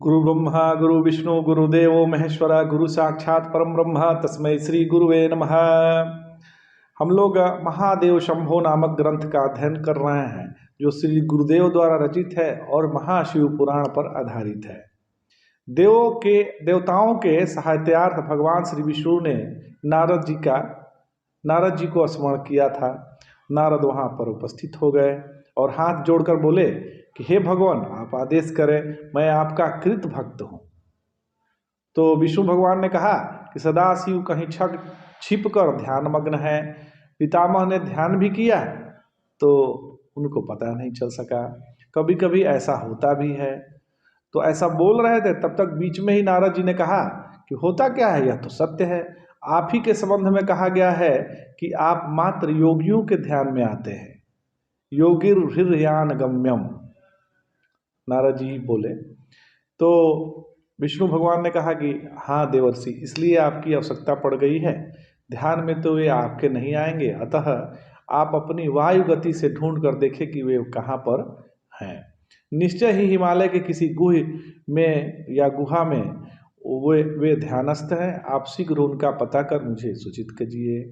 गुरु ब्रह्मा गुरु विष्णु गुरुदेवो महेश्वरा गुरु साक्षात परम ब्रह्म तस्मै श्री गुरुवे नमः। हम लोग महादेव शंभो नामक ग्रंथ का अध्ययन कर रहे हैं जो श्री गुरुदेव द्वारा रचित है और महाशिव पुराण पर आधारित है। देवताओं के साहित्यार्थ भगवान श्री विष्णु ने नारद जी को स्मरण किया था। नारद वहाँ पर उपस्थित हो गए और हाथ जोड़कर बोले कि हे भगवान, आप आदेश करें, मैं आपका कृत भक्त हूँ। तो विष्णु भगवान ने कहा कि सदाशिव कहीं छिप कर ध्यान मग्न है। पितामह ने ध्यान भी किया तो उनको पता नहीं चल सका। कभी कभी ऐसा होता भी है। तो ऐसा बोल रहे थे, तब तक बीच में ही नारद जी ने कहा कि होता क्या है, यह तो सत्य है। आप ही के संबंध में कहा गया है कि आप मात्र योगियों के ध्यान में आते हैं। योगिर हृदयान गम्यम, नारद जी बोले। तो विष्णु भगवान ने कहा कि हाँ देवर्षि, इसलिए आपकी आवश्यकता पड़ गई है। ध्यान में तो वे आपके नहीं आएंगे, अतः आप अपनी वायु गति से ढूंढ कर देखें कि वे कहाँ पर हैं। निश्चय ही हिमालय के किसी गुह में या गुहा में वे ध्यानस्थ हैं। आप शीघ्र उनका पता कर मुझे सूचित कीजिए।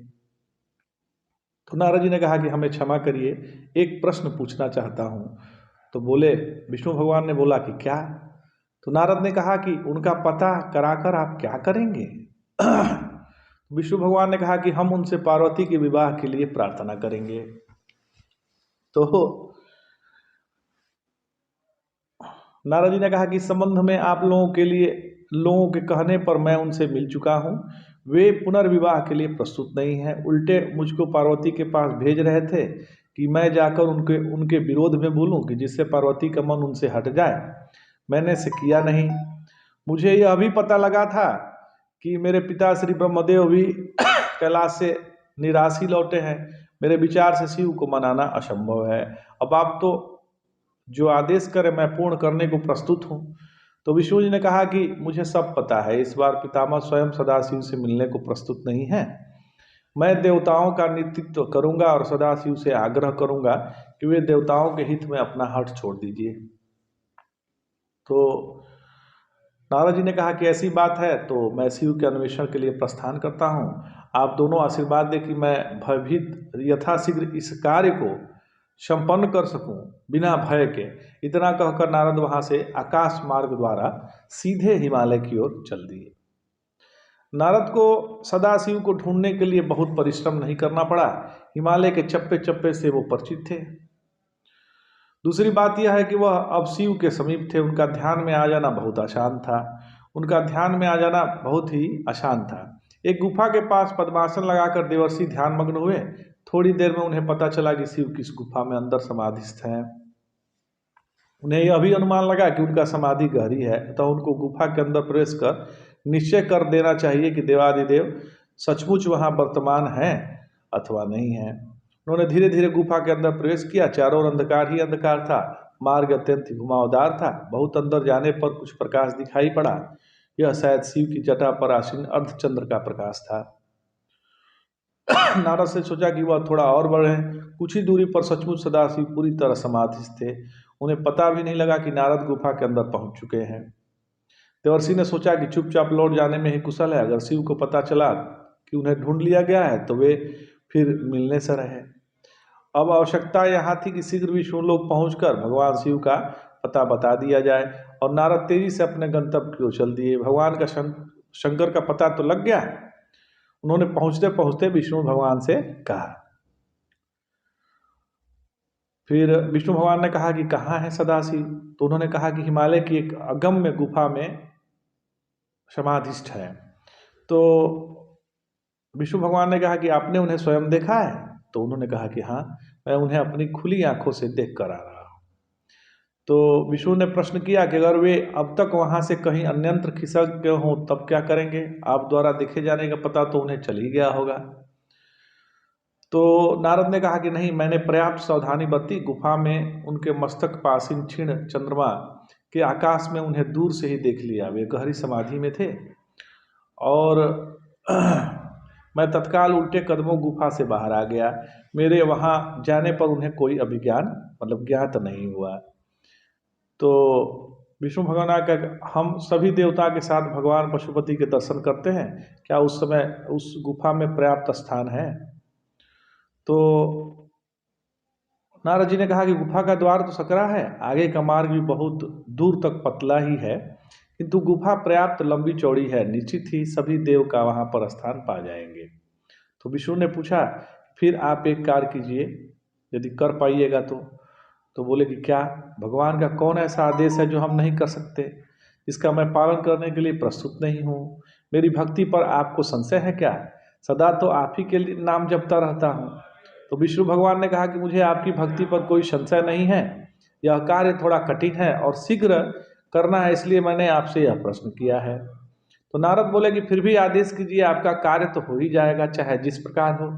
तो नारद जी ने कहा कि हमें क्षमा करिए, एक प्रश्न पूछना चाहता हूँ। तो बोले, विष्णु भगवान ने बोला कि क्या? तो नारद ने कहा कि उनका पता कराकर आप क्या करेंगे? विष्णु भगवान ने कहा कि हम उनसे पार्वती के विवाह के लिए प्रार्थना करेंगे। तो नारद जी ने कहा कि इस संबंध में आप लोगों के कहने पर मैं उनसे मिल चुका हूँ। वे पुनर्विवाह के लिए प्रस्तुत नहीं है, उल्टे मुझको पार्वती के पास भेज रहे थे कि मैं जाकर उनके विरोध में बोलूं कि जिससे पार्वती का मन उनसे हट जाए। मैंने इसे किया नहीं। मुझे यह भी पता लगा था कि मेरे पिता श्री ब्रह्मदेव भी कैलाश से निराश ही लौटे हैं। मेरे विचार से शिव को मनाना असंभव है। अब आप तो जो आदेश करें मैं पूर्ण करने को प्रस्तुत हूँ। तो विष्णु जी ने कहा कि मुझे सब पता है, इस बार पितामह स्वयं सदाशिव से मिलने को प्रस्तुत नहीं है। मैं देवताओं का नेतृत्व करूंगा और सदाशिव से आग्रह करूंगा कि वे देवताओं के हित में अपना हठ छोड़ दीजिए। तो नारद जी ने कहा कि ऐसी बात है तो मैं शिव के अन्वेषण के लिए प्रस्थान करता हूँ। आप दोनों आशीर्वाद दें कि मैं भयभीत यथाशीघ्र इस कार्य को संपन्न कर सकूं बिना भय के। इतना कहकर नारद वहां से आकाश मार्ग द्वारा सीधे हिमालय की ओर चल दिए। नारद को सदाशिव को ढूंढने के लिए बहुत परिश्रम नहीं करना पड़ा। हिमालय के चप्पे चप्पे से वो परिचित थे। दूसरी बात यह है कि वह अब शिव के समीप थे। उनका ध्यान में आ जाना बहुत ही आसान था। एक गुफा के पास पद्मासन लगाकर देवर्षि ध्यान मग्न हुए। थोड़ी देर में उन्हें पता चला कि शिव किस गुफा में अंदर समाधिस्थ हैं। उन्हें यह भी अनुमान लगा कि उनका समाधि गहरी है, अतः उनको गुफा के अंदर प्रवेश कर निश्चय कर देना चाहिए कि देवादिदेव सचमुच वहां वर्तमान हैं अथवा नहीं है। उन्होंने धीरे धीरे गुफा के अंदर प्रवेश किया। चारों ओर अंधकार ही अंधकार था। मार्ग अत्यंत घुमावदार था। बहुत अंदर जाने पर कुछ प्रकाश दिखाई पड़ा। यह शायद शिव की जटा पर आसीन अर्धचंद्र का प्रकाश था। नारद से सोचा कि वह थोड़ा और बढ़े। कुछ ही दूरी पर सचमुच सदाशिव पूरी तरह समाधिस्थ थे। उन्हें पता भी नहीं लगा कि नारद गुफा के अंदर पहुंच चुके हैं। देवर्षि ने सोचा कि चुपचाप लौट जाने में ही कुशल है। अगर शिव को पता चला कि उन्हें ढूंढ लिया गया है तो वे फिर मिलने से रहे। अब आवश्यकता यहाँ थी कि शीघ्र विष्णु लोक पहुंचकर भगवान शिव का पता बता दिया जाए। और नारद तेजी से अपने गंतव्य की ओर चल दिए। भगवान का शंकर का पता तो लग गया। उन्होंने पहुंचते पहुंचते विष्णु भगवान से कहा। फिर विष्णु भगवान ने कहा कि कहाँ है सदाशिव? तो उन्होंने कहा कि हिमालय की एक अगम्य गुफा में समाधिस्थ है। तो विष्णु भगवान ने कहा कि आपने उन्हें स्वयं देखा है? तो उन्होंने कहा कि हाँ, मैं उन्हें अपनी खुली आंखों से देख कर आ रहा हूँ। तो विष्णु ने प्रश्न किया कि अगर वे अब तक वहां से कहीं अन्यंत्र खिसक गए हों तब क्या करेंगे? आप द्वारा देखे जाने का पता तो उन्हें चल ही गया होगा। तो नारद ने कहा कि नहीं, मैंने पर्याप्त सावधानी बरती। गुफा में उनके मस्तक पासीन क्षीण चंद्रमा के आकाश में उन्हें दूर से ही देख लिया। वे गहरी समाधि में थे और मैं तत्काल उल्टे कदमों गुफा से बाहर आ गया। मेरे वहां जाने पर उन्हें कोई ज्ञात नहीं हुआ। तो विष्णु भगवान आकर हम सभी देवता के साथ भगवान पशुपति के दर्शन करते हैं, क्या उस समय उस गुफा में पर्याप्त स्थान है? तो नारद जी ने कहा कि गुफा का द्वार तो सकरा है, आगे का मार्ग भी बहुत दूर तक पतला ही है, किंतु गुफा पर्याप्त लंबी चौड़ी है, निश्चित ही सभी देव का वहाँ पर स्थान पा जाएंगे। तो विष्णु ने पूछा, फिर आप एक कार्य कीजिए, यदि कर पाइएगा तो बोले कि क्या? भगवान का कौन ऐसा आदेश है जो हम नहीं कर सकते, जिसका मैं पालन करने के लिए प्रस्तुत नहीं हूँ? मेरी भक्ति पर आपको संशय है क्या? सदा तो आप ही के नाम जपता रहता हूँ। तो विष्णु भगवान ने कहा कि मुझे आपकी भक्ति पर कोई संशय नहीं है, यह कार्य थोड़ा कठिन है और शीघ्र करना है, इसलिए मैंने आपसे यह प्रश्न किया है। तो नारद बोले कि फिर भी आदेश कीजिए, आपका कार्य तो हो ही जाएगा, चाहे जिस प्रकार हो।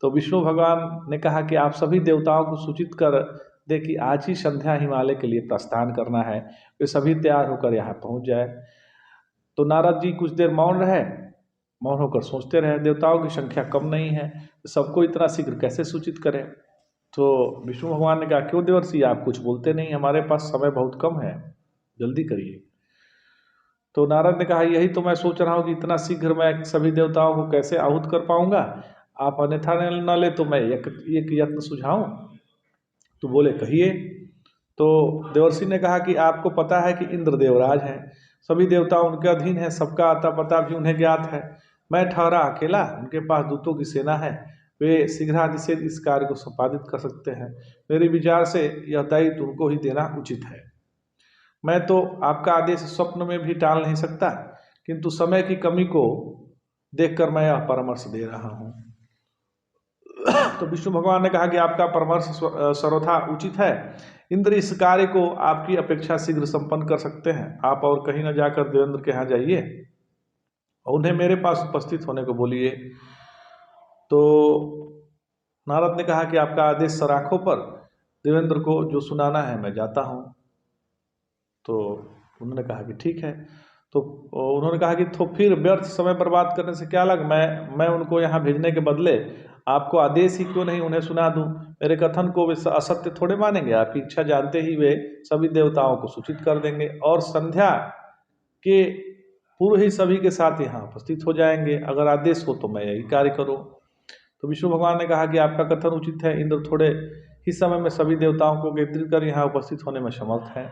तो विष्णु भगवान ने कहा कि आप सभी देवताओं को सूचित कर दे कि आज ही संध्या हिमालय के लिए प्रस्थान करना है, वे सभी तैयार होकर यहाँ पहुँच जाए। तो नारद जी कुछ देर मौन रहे, मौन होकर सोचते रहे, देवताओं की संख्या कम नहीं है, सबको इतना शीघ्र कैसे सूचित करें? तो विष्णु भगवान ने कहा, क्यों देवर्षि, आप कुछ बोलते नहीं, हमारे पास समय बहुत कम है, जल्दी करिए। तो नारद ने कहा, यही तो मैं सोच रहा हूँ कि इतना शीघ्र मैं सभी देवताओं को कैसे आहूत कर पाऊंगा, आप अन्यथा न ले तो मैं एक यत्न सुझाऊं? तो बोले, कहिए। तो देवर्षि ने कहा कि आपको पता है कि इंद्र देवराज हैं, सभी देवता उनके अधीन हैं, सबका आता पता भी उन्हें ज्ञात है। मैं ठहरा अकेला, उनके पास दूतों की सेना है, वे शीघ्राति से इस कार्य को संपादित कर सकते हैं। मेरे विचार से यह दायित्व उनको ही देना उचित है। मैं तो आपका आदेश स्वप्न में भी टाल नहीं सकता, किंतु समय की कमी को देखकर मैं यह परामर्श दे रहा हूँ। तो विष्णु भगवान ने कहा कि आपका परामर्श सर्वथा उचित है। इंद्र इस कार्य को आपकी अपेक्षा शीघ्र संपन्न कर सकते हैं। आप और कहीं न जाकर देवेंद्र के यहाँ जाइए और उन्हें मेरे पास उपस्थित होने को बोलिए। तो नारद ने कहा कि आपका आदेश सराखों पर, देवेंद्र को जो सुनाना है मैं जाता हूँ। तो उन्होंने कहा कि ठीक है। तो उन्होंने कहा कि तो फिर व्यर्थ समय बर्बाद करने से क्या लग, मैं उनको यहाँ भेजने के बदले आपको आदेश ही क्यों नहीं उन्हें सुना दूँ? मेरे कथन को वे असत्य थोड़े मानेंगे, आपकी इच्छा जानते ही वे सभी देवताओं को सूचित कर देंगे और संध्या के पूर्व ही सभी के साथ यहाँ उपस्थित हो जाएंगे। अगर आदेश हो तो मैं यही कार्य करूँ। तो विष्णु भगवान ने कहा कि आपका कथन उचित है, इंद्र थोड़े ही समय में सभी देवताओं को एकत्रित कर यहाँ उपस्थित होने में समर्थ है।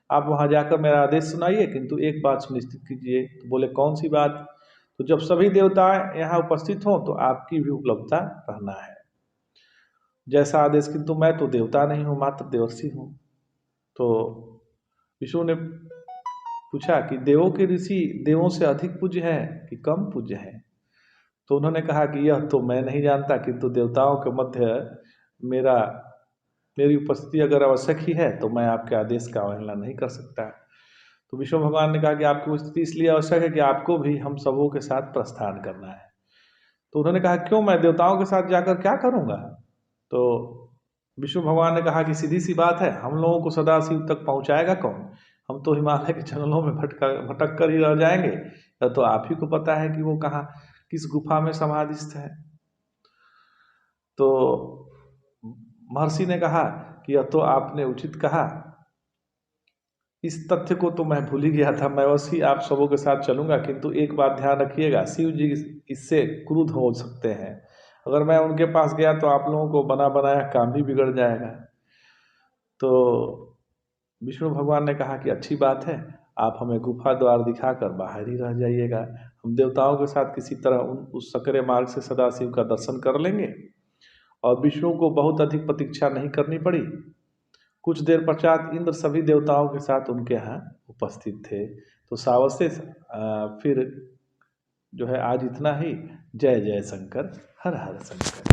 आप वहाँ जाकर मेरा आदेश सुनाइए, किंतु एक बात सुनिश्चित कीजिए। तो बोले, कौन सी बात? तो जब सभी देवता यहाँ उपस्थित हों तो आपकी भी उपलब्धता रहना है, जैसा आदेश। किंतु मैं तो देवता नहीं हूँ, मात्र देवर्षि हूँ। तो विष्णु ने पूछा कि देवों के ऋषि देवों से अधिक पूज्य है कि कम पूज्य है? तो उन्होंने कहा कि यह तो मैं नहीं जानता, किंतु देवताओं के मध्य मेरी उपस्थिति अगर आवश्यक ही है तो मैं आपके आदेश का अवहेलना नहीं कर सकता। तो विष्णु भगवान ने कहा कि आपकी उपस्थिति इसलिए आवश्यक है कि आपको भी हम सबों के साथ प्रस्थान करना है। तो उन्होंने कहा, क्यों, मैं देवताओं के साथ जाकर क्या करूँगा? तो विष्णु भगवान ने कहा कि सीधी सी बात है, हम लोगों को सदाशिव तक पहुँचाएगा कौन? हम तो हिमालय के जंगलों में भटक कर ही रह जाएंगे। तो आप ही को पता है कि वो कहाँ, किस गुफा में समाधिस्थ है। तो महर्षि ने कहा कि यह तो आपने उचित कहा, इस तथ्य को तो मैं भूल ही गया था, मैं वैसे ही आप सबों के साथ चलूंगा, किंतु एक बात ध्यान रखिएगा, शिव जी इससे क्रुद्ध हो सकते हैं। अगर मैं उनके पास गया तो आप लोगों को बना बनाया काम भी बिगड़ जाएगा। तो विष्णु भगवान ने कहा कि अच्छी बात है, आप हमें गुफा द्वार दिखाकर बाहर ही रह जाइएगा, हम देवताओं के साथ किसी तरह उस सकरे मार्ग से सदाशिव का दर्शन कर लेंगे। और विष्णु को बहुत अधिक प्रतीक्षा नहीं करनी पड़ी। कुछ देर पश्चात इंद्र सभी देवताओं के साथ उनके यहाँ उपस्थित थे। तो सावत से फिर जो है आज इतना ही। जय जय शंकर, हर हर शंकर।